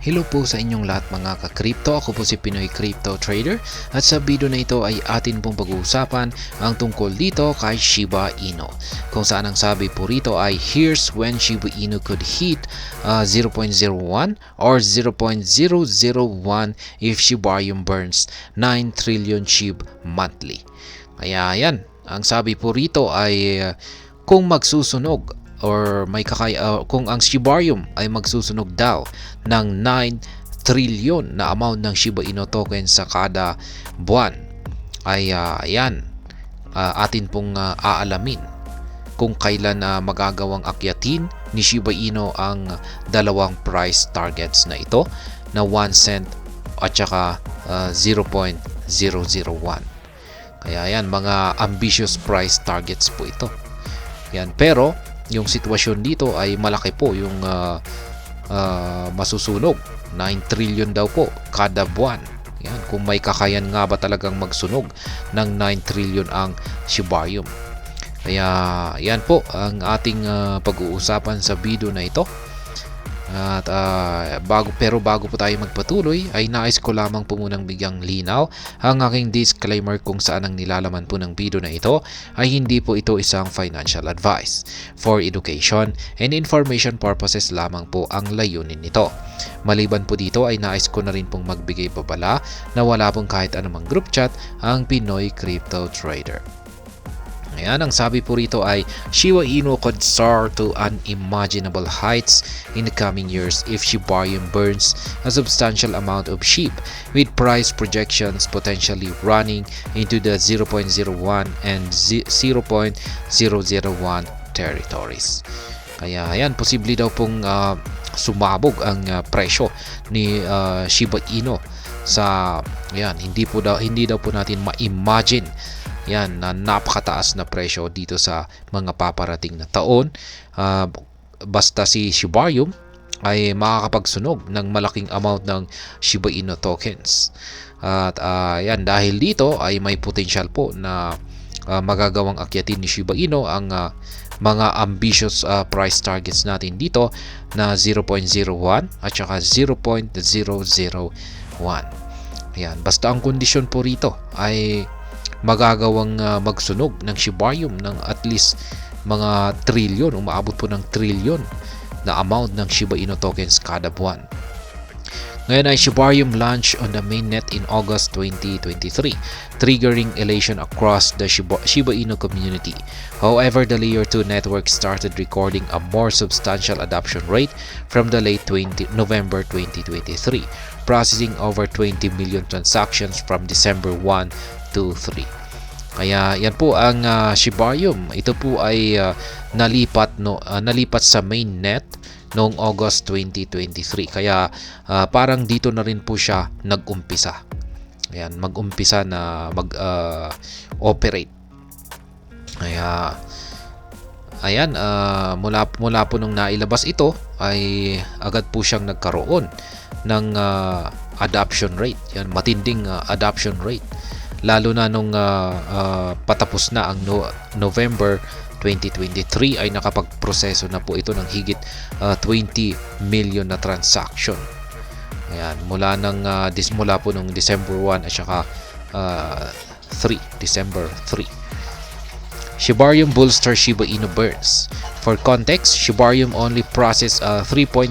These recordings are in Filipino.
Hello po sa inyong lahat mga ka-crypto. Ako po si Pinoy Crypto Trader at sa video na ito ay atin pong pag-uusapan ang tungkol dito kay Shiba Inu. Kung saan ang sabi po rito ay here's when Shiba Inu could hit 0.01 or 0.001 if Shibarium burns 9 trillion SHIB monthly. Kaya yan, ang sabi po rito ay kung magsusunog or kung ang Shibarium ay magsusunog daw ng 9 trillion na amount ng Shiba Inu token sa kada buwan ay atin pong aalamin kung kailan magagawang akyatin ni Shiba Inu ang dalawang price targets na ito na 1 cent at saka 0.001. Kaya yan, mga ambitious price targets po ito. Yan, pero yung sitwasyon dito ay malaki po yung masusunog. 9 trillion daw po kada buwan. Yan, kung may kakayan nga ba talagang magsunog ng 9 trillion ang Shibarium. Kaya yan po ang ating pag-uusapan sa video na ito. At bago po tayo magpatuloy ay nais ko lamang po munang bigyang linaw ang aking disclaimer kung saan ang nilalaman po ng video na ito ay hindi po ito isang financial advice. For education and information purposes lamang po ang layunin nito. Maliban po dito ay nais ko na rin pong magbigay babala na wala pong kahit anumang group chat ang Pinoy Crypto Trader. Ayan, ang sabi po rito ay Shiba Inu could soar to unimaginable heights in the coming years if Shibarium burns a substantial amount of SHIB, with price projections potentially running into the 0.01 and 0.001 territories. Kaya ayan, posible daw pong sumabog ang presyo ni Shiba Inu sa hindi daw po natin ma-imagine yan na napakataas na presyo dito sa mga paparating na taon, basta si Shibarium ay makakapagsunog ng malaking amount ng Shiba Inu tokens. At yan, dahil dito ay may potential po na magagawang akyatin ni Shiba Inu ang mga ambitious price targets natin dito na 0.01 at saka 0.001. Ayan, basta ang kondisyon po rito ay magagawang magsunog ng Shibarium ng at least mga trillion, umaabot po ng trillion na amount ng Shiba Inu tokens kada buwan. Ngayon ay Shibarium launched on the mainnet in August 2023, triggering elation across the Shiba Inu community. However, the Layer 2 network started recording a more substantial adoption rate from the late November 2023, processing over 20 million transactions from December 1 to 3. Kaya yan po ang Shibarium. Ito po ay nalipat sa mainnet noong August 2023. Kaya parang dito na rin po siya nag-umpisa. Ayan, mag-umpisa na mag-operate. Kaya ayan, mula po nung nailabas ito ay agad po siyang nagkaroon ng adoption rate. Yan, matinding adoption rate. Lalo na nung patapos na ang November 2023 ay nakapagproseso na po ito ng higit 20 million na transaction. Ayan, mula po nung December 1 at saka December 3. Shibarium bolster Shiba Inu burns. For context, Shibarium only processed 3.3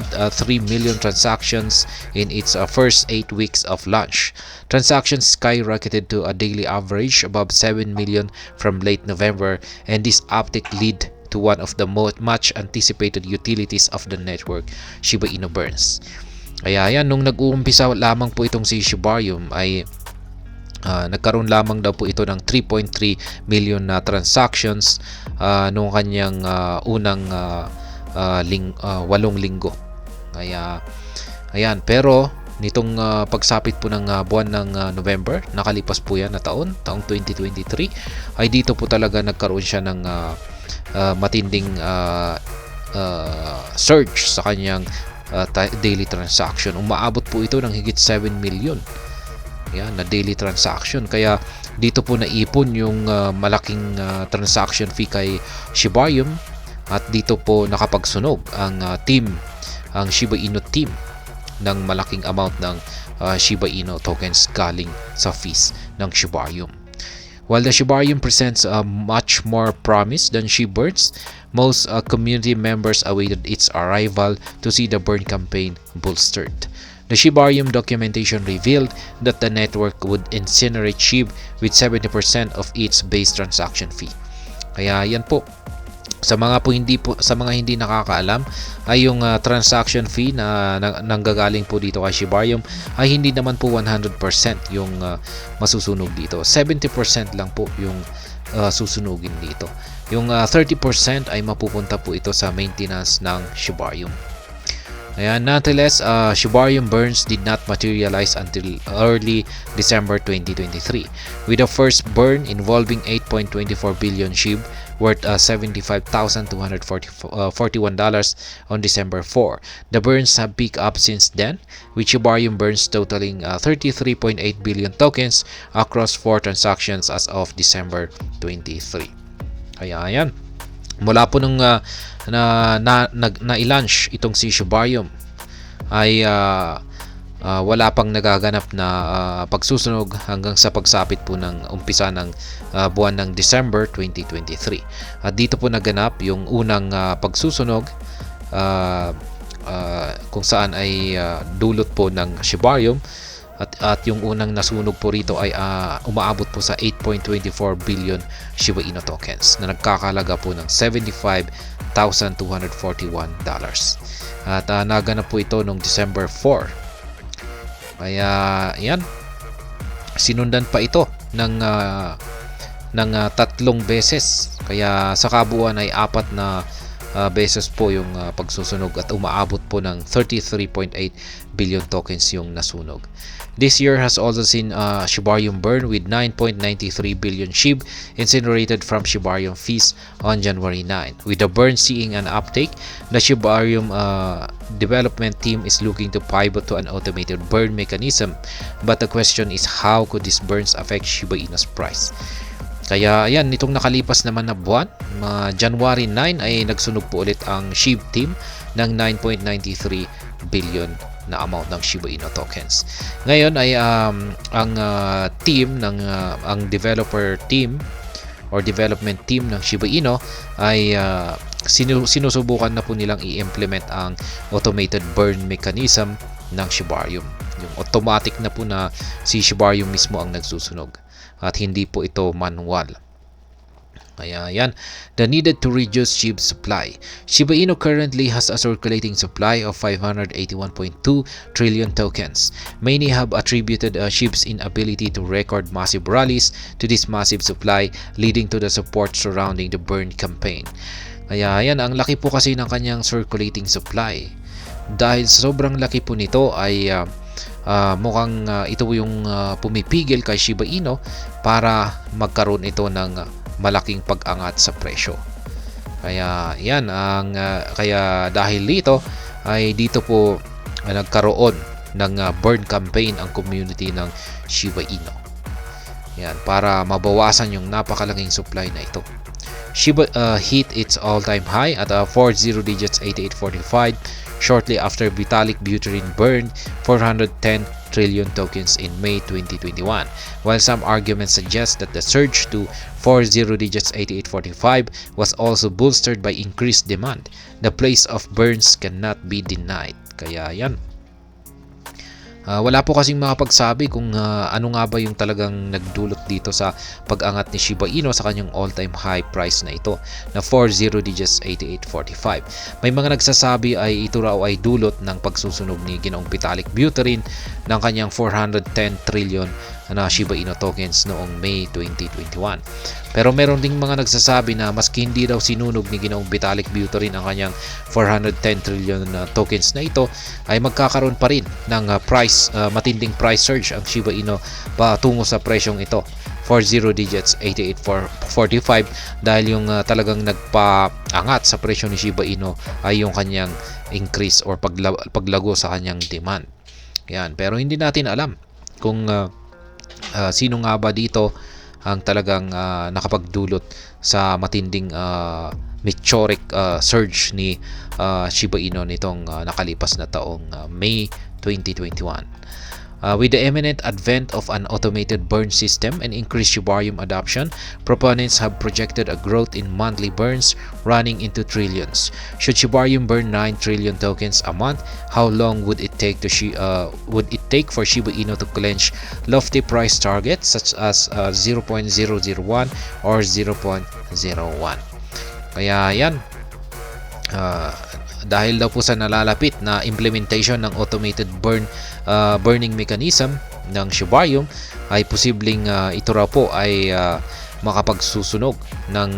million transactions in its first 8 weeks of launch. Transactions skyrocketed to a daily average above 7 million from late November, and this uptick led to one of the much anticipated utilities of the network, Shiba Inu burns. Kaya yan, nung nag-uumpisa lamang po itong si Shibarium ay nagkaroon lamang daw po ito ng 3.3 million na transactions noong kanyang unang 8 linggo. Kaya ayan, pero nitong pagsapit po ng buwan ng November, nakalipas po yan na taong 2023, ay dito po talaga nagkaroon siya ng matinding surge sa kanyang daily transaction. Umaabot po ito ng higit 7 million na daily transaction. Kaya dito po naipon yung malaking transaction fee kay Shibarium, at dito po nakapagsunog ang Shiba Inu team ng malaking amount ng Shiba Inu tokens galing sa fees ng Shibarium. While the Shibarium presents much more promise than SHIBURNs, most community members awaited its arrival to see the burn campaign bolstered. The Shibarium documentation revealed that the network would incinerate SHIB with 70% of its base transaction fee. Kaya yan po. Sa mga hindi nakakaalam ay yung transaction fee na nanggagaling po dito kay Shibarium ay hindi naman po 100% yung masusunog dito. 70% lang po yung susunugin dito. Yung 30% ay mapupunta po ito sa maintenance ng Shibarium. Ayan, nonetheless, Shibarium burns did not materialize until early December 2023, with the first burn involving 8.24 billion SHIB worth $75,241 on December 4. The burns have picked up since then, with Shibarium burns totaling 33.8 billion tokens across 4 transactions as of December 23. Kaya ayan, mula po nung na-launch itong si Shibarium ay wala pang nagaganap na pagsusunog hanggang sa pagsapit po ng umpisa ng buwan ng December 2023. At dito po naganap yung unang pagsusunog kung saan ay dulot po ng Shibarium. At yung unang nasunog po rito ay umaabot po sa 8.24 billion Shiba Inu tokens na nagkakalaga po ng $75,241. At naganap po ito noong December 4. Kaya yan, sinundan pa ito ng 3 beses. Kaya sa kabuuan ay 4 na beses po yung pagsusunog at umaabot po ng 33.8 billion tokens yung nasunog. This year has also seen Shibarium burn with 9.93 billion SHIB incinerated from Shibarium fees on January 9. With the burn seeing an uptake, the Shibarium development team is looking to pivot to an automated burn mechanism. But the question is, how could these burns affect Shiba Inu's price? Kaya ayan, nitong nakalipas naman na buwan, January 9 ay nagsunog po ulit ang SHIB team ng 9.93 billion na amount ng Shiba Inu tokens. Ngayon ay ang team ng ang developer team or development team ng Shiba Inu ay sinusubukan na po nilang i-implement ang automated burn mechanism ng Shibarium. Yung automatic na po na si Shibarium mismo ang nagsusunog at hindi po ito manual. Kaya yan, the needed to reduce SHIB supply. Shiba Inu currently has a circulating supply of 581.2 trillion tokens. Many have attributed SHIB's inability to record massive rallies to this massive supply, leading to the support surrounding the burn campaign. Kaya yan, ang laki po kasi ng kanyang circulating supply. Dahil sobrang laki po nito ay mukhang ito yung pumipigil kay Shiba Inu para magkaroon ito ng malaking pag-angat sa presyo. Kaya yan kaya dahil dito ay dito po nagkaroon ng burn campaign ang community ng Shiba Inu. Yan, para mabawasan yung napakalaking supply na ito. Shiba hit its all-time high at 40 digits 8845 shortly after Vitalik Buterin burned 410 trillion tokens in May 2021. While some arguments suggest that the surge to 40 digits 8845 was also bolstered by increased demand, the place of burns cannot be denied. Kaya yan. Wala po kasing makapagsabi kung ano nga ba yung talagang nagdulot dito sa pag-angat ni Shiba Inu sa kanyang all-time high price na ito na 40 digits 8845. May mga nagsasabi ay ito raw ay dulot ng pagsusunog ni Ginoong Vitalik Buterin ng kanyang 410 trillion na Shiba Inu tokens noong May 2021. Pero meron ding mga nagsasabi na maski hindi daw sinunog ni Ginoong Vitalik Buterin ang kanyang 410 trillion na tokens na ito, ay magkakaroon pa rin ng matinding price surge ang Shiba Inu patungo sa presyong ito, 40 digits 8845, dahil yung talagang nagpaangat sa presyo ni Shiba Inu ay yung kanyang increase or paglago sa kanyang demand. Yan, pero hindi natin alam kung sino nga ba dito ang talagang nakapagdulot sa matinding meteoric surge ni Shiba Inu nitong nakalipas na taong May 2021. With the imminent advent of an automated burn system and increased Shibarium adoption, proponents have projected a growth in monthly burns running into trillions. Should Shibarium burn 9 trillion tokens a month, how long would it take for Shiba Inu to clinch lofty price targets such as 0.001 or 0.01? Kaya yan, dahil daw po sa nalalapit na implementation ng automated burning mechanism ng Shibarium, ay posibleng ito raw po ay makapagsusunog ng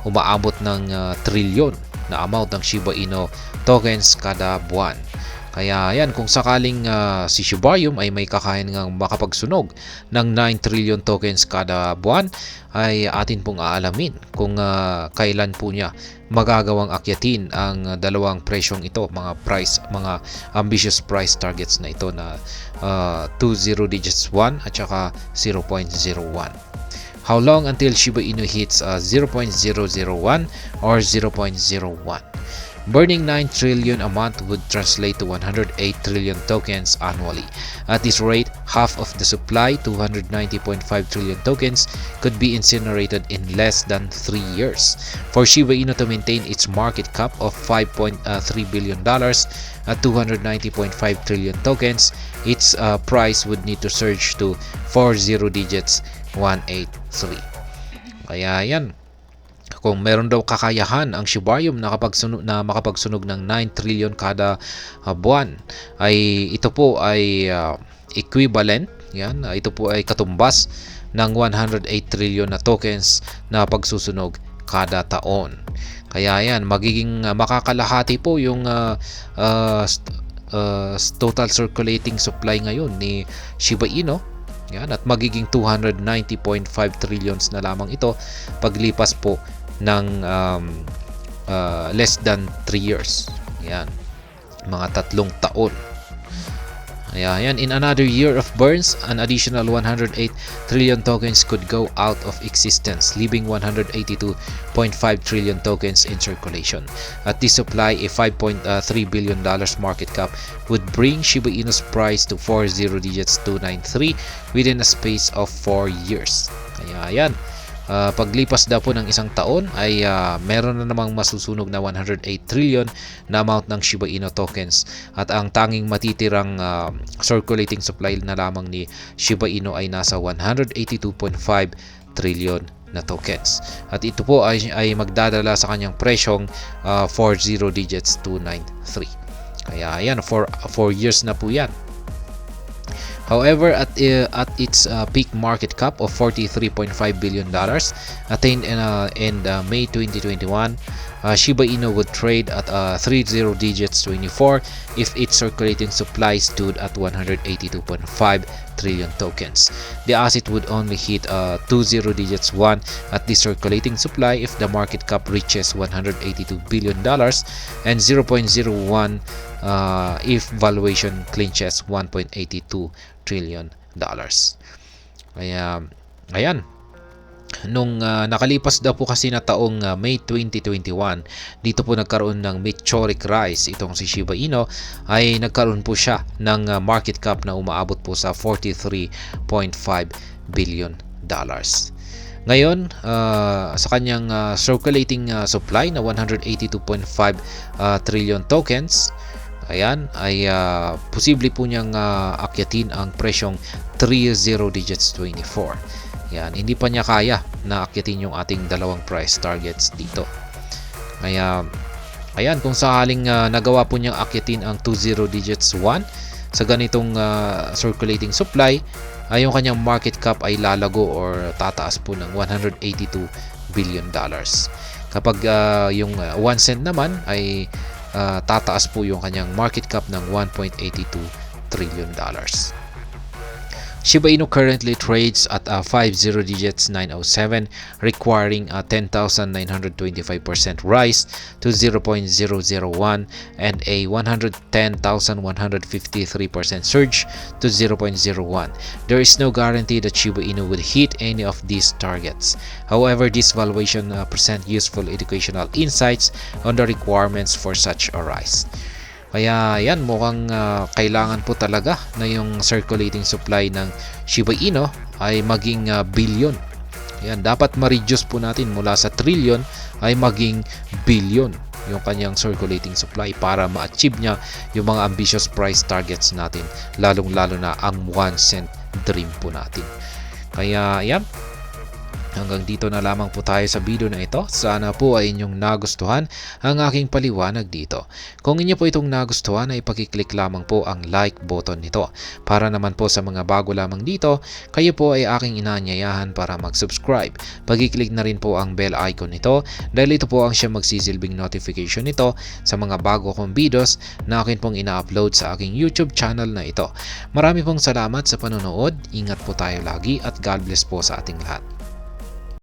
umaabot ng trilyon na amount ng Shiba Inu tokens kada buwan. Kaya yan, kung sakaling si Shibarium ay may kakayahan ng makapagsunog ng 9 trillion tokens kada buwan, ay atin pong aalamin kung kailan po niya magagawang akyatin ang dalawang presyong ito, mga ambitious price targets na ito na 20 digits 1 at saka 0.01. How long until Shiba Inu hits 0.001 or 0.01? Burning 9 trillion a month would translate to 108 trillion tokens annually. At this rate, half of the supply, 290.5 trillion tokens, could be incinerated in less than 3 years. For Shiba Inu to maintain its market cap of $5.3 billion at 290.5 trillion tokens, its price would need to surge to 40 digits 183. Kaya yan, kung meron daw kakayahan ang Shibarium na makapagsunog ng 9 trillion kada buwan, ay ito po ay equivalent, yan, ito po ay katumbas ng 108 trillion na tokens na pagsusunog kada taon. Kaya yan, magiging makakalahati po yung total circulating supply ngayon ni Shiba Inu. Yan, at magiging 290.5 trillions na lamang ito paglipas po ng less than 3 years. Yan, mga 3 taon. Ayan, in another year of burns, an additional 108 trillion tokens could go out of existence, leaving 182.5 trillion tokens in circulation. At this supply, a $5.3 billion market cap would bring Shiba Inu's price to 40 digits 293 within a space of 4 years. Kaya yan, paglipas daw po ng isang taon ay meron na namang masusunog na 108 trillion na amount ng Shiba Inu tokens, at ang tanging matitirang circulating supply na lamang ni Shiba Inu ay nasa 182.5 trillion na tokens, at ito po ay magdadala sa kanyang presyong 40 digits 293. Kaya yan, for 4 years na po yan. However, at its peak market cap of $43.5 billion attained in May 2021, Shiba Inu would trade at 30 digits 24 if its circulating supply stood at 182.5 trillion tokens. The asset would only hit 20 digits 1 at the circulating supply if the market cap reaches $182 billion and 0.01 if valuation clinches $1.82 trillion. Kaya ayan, nung nakalipas daw po kasi na taong May 2021, dito po nagkaroon ng meteoric rise itong si Shiba Inu, ay nagkaroon po siya ng market cap na umaabot po sa $43.5 billion. Ngayon, sa kanyang circulating supply na 182.5 trillion tokens, ayan, ay posible po niyang akyatin ang presyong 30 digits 24. Yan, hindi pa niya kaya na akyatin yung ating dalawang price targets dito. Kaya ayan, kung sakaling nagawa po niyang akyatin ang 20 digits 1 sa ganitong circulating supply, ay yung kanyang market cap ay lalago or tataas po ng $182 billion. Kapag yung 1 cent naman ay tataas po yung kanyang market cap ng $1.82 trillion. Shiba Inu currently trades at 50 digits 907, requiring a 10,925% rise to 0.001 and a 110,153% surge to 0.01. There is no guarantee that Shiba Inu would hit any of these targets. However, this valuation present useful educational insights on the requirements for such a rise. Kaya yan, mukhang kailangan po talaga na yung circulating supply ng Shiba Inu ay maging billion. Yan, dapat ma-reduce po natin mula sa trillion ay maging billion yung kanyang circulating supply para ma-achieve niya yung mga ambitious price targets natin, lalong-lalo na ang 1 cent dream po natin. Kaya yan, hanggang dito na lamang po tayo sa video na ito. Sana po ay inyong nagustuhan ang aking paliwanag dito. Kung inyo po itong nagustuhan ay pakiclick lamang po ang like button nito. Para naman po sa mga bago lamang dito, kayo po ay aking inaanyayahan para mag-subscribe. Pakiclick na rin po ang bell icon nito dahil ito po ang siya magsisilbing notification nito sa mga bago kong videos na akin pong ina-upload sa aking YouTube channel na ito. Marami pong salamat sa panonood. Ingat po tayo lagi at God bless po sa ating lahat.